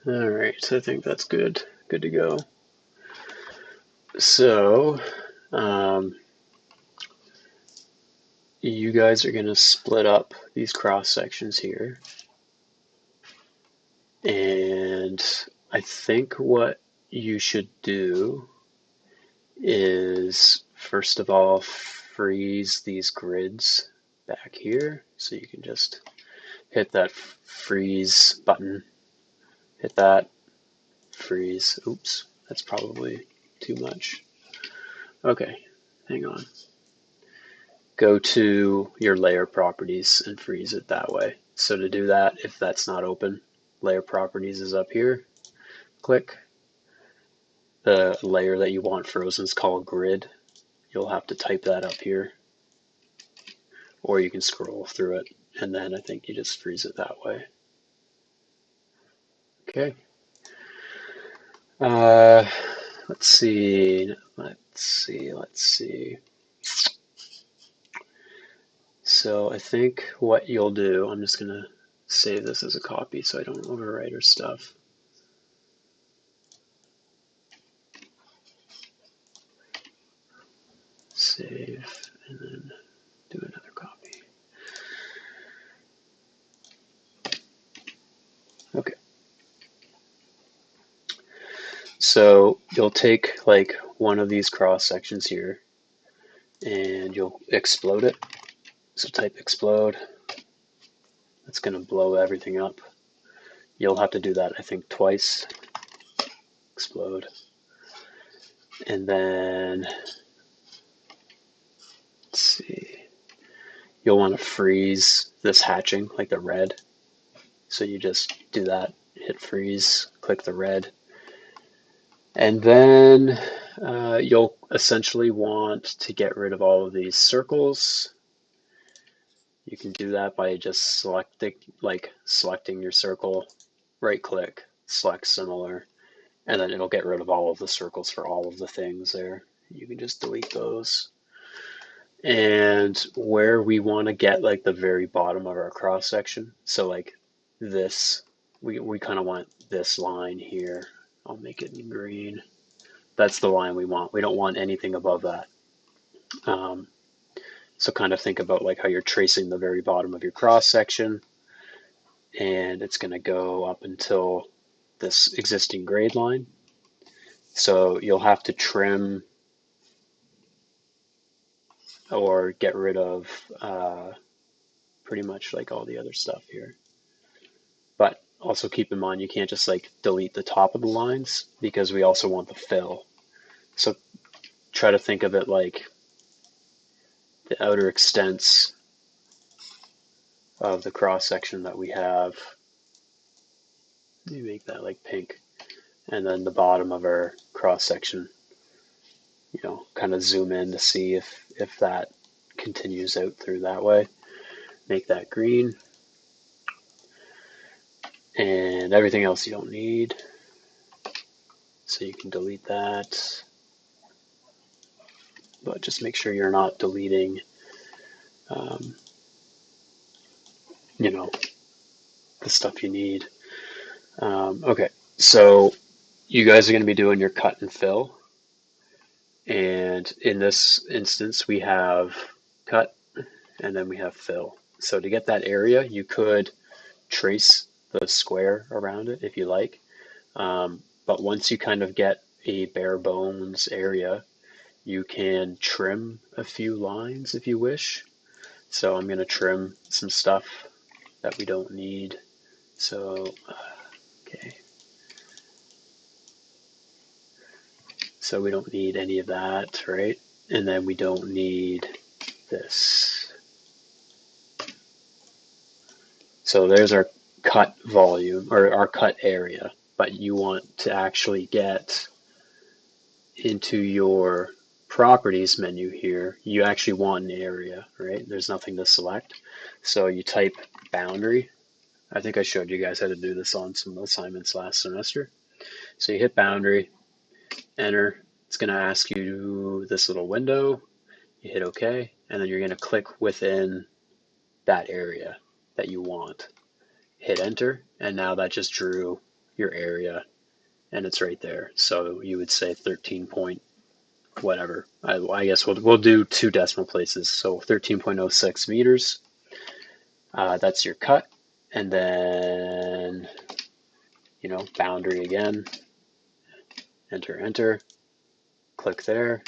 All right, I think that's good. Good to go. So, um, you guys are going to split up these cross sections here. And I think what you should do is, first of all, freeze these grids back here. So you can just hit that freeze button, hit that, freeze. Oops, that's probably too much. Okay, hang on. Go to your layer properties and freeze it that way. So to do that, if that's not open, layer properties is up here. Click. The layer that you want frozen is called grid. You'll have to type that up here, or you can scroll through it, and then I think you just freeze it that way. Okay. Let's see. So I think what you'll do, I'm just gonna save this as a copy so I don't overwrite our stuff. Save, and then do another copy. Okay. So you'll take like one of these cross sections here and you'll explode it. So type explode. That's going to blow everything up. You'll have to do that, I think, twice. Explode. And then, let's see, you'll want to freeze this hatching, like the red. So you just do that, hit freeze, click the red. And then you'll essentially want to get rid of all of these circles. You can do that by just selecting your circle, right click, select similar, and then it'll get rid of all of the circles for all of the things there. You can just delete those. And where we want to get like the very bottom of our cross section, so like this, we kind of want this line here. I'll make it in green. That's the line we want. We don't want anything above that. So kind of think about like how you're tracing the very bottom of your cross section, and it's going to go up until this existing grade line. So you'll have to trim or get rid of pretty much like all the other stuff here. But also keep in mind you can't just like delete the top of the lines because we also want the fill. So try to think of it like the outer extents of the cross section that we have. Let me make that like pink. And then the bottom of our cross section, kind of zoom in to see if that continues out through that way. Make that green. And everything else you don't need. So you can delete that. But just make sure you're not deleting, the stuff you need. Okay, so you guys are going to be doing your cut and fill. And in this instance, we have cut and then we have fill. So to get that area, you could trace the square around it if you like. But once you kind of get a bare bones area, you can trim a few lines if you wish. So I'm going to trim some stuff that we don't need. So, okay. So we don't need any of that, right? And then we don't need this. So there's our cut volume, or our cut area, but you want to actually get into your properties menu here. You actually want an area, right? There's nothing to select. So you type boundary. I think I showed you guys how to do this on some assignments last semester. So you hit boundary, enter. It's going to ask you this little window. You hit OK, and then you're going to click within that area that you want. Hit enter, and now that just drew your area, and it's right there. So you would say 13 point whatever. I guess we'll do 2 decimal places. So 13.06 meters. That's your cut, and then boundary again. Enter, enter. Click there.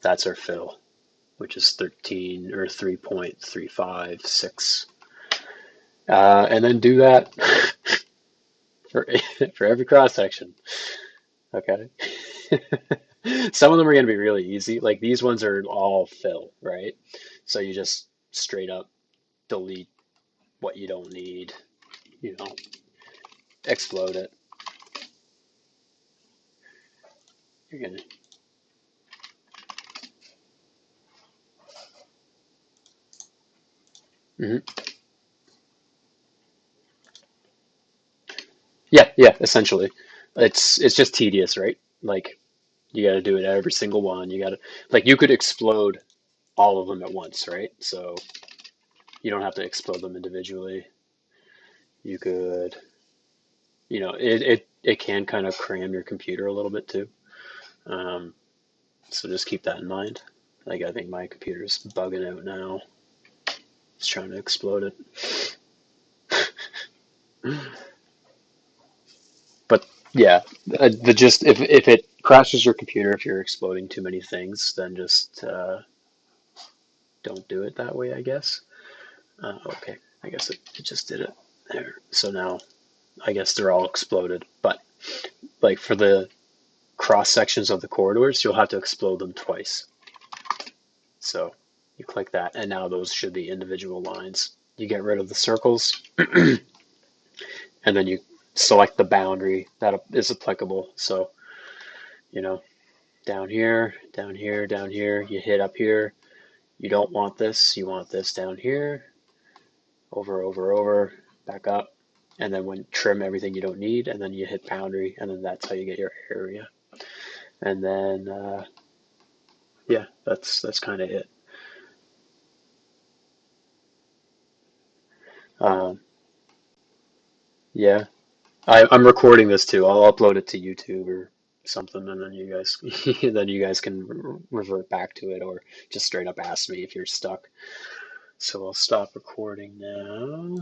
That's our fill, which is 13 or 3.356. And then do that for for every cross section. Okay. Some of them are going to be really easy. Like these ones are all fill, right? So you just straight up delete what you don't need, explode it. You're going to. Mm-hmm. Yeah, essentially. It's just tedious, right? Like you got to do it every single one. You got to like you could explode all of them at once, right? So you don't have to explode them individually. You could, it can kind of cram your computer a little bit too. Um, so just keep that in mind. Like I think my computer's bugging out now. It's trying to explode it. But yeah, the just if it crashes your computer, if you're exploding too many things, then just don't do it that way, I guess. Okay, I guess it just did it there. So now I guess they're all exploded. But like for the cross sections of the corridors, you'll have to explode them twice. So you click that, and now those should be individual lines. You get rid of the circles, and then you select the boundary that is applicable. So, you know, down here, down here, down here, you hit up here. You don't want this, you want this down here, over, over, over, back up, and then when trim everything you don't need, and then you hit boundary, and then that's how you get your area. And then, yeah, that's kind of it. Um, yeah, I'm recording this too. I'll upload it to YouTube or something, and then you guys can revert back to it, or just straight up ask me if you're stuck. So I'll stop recording now.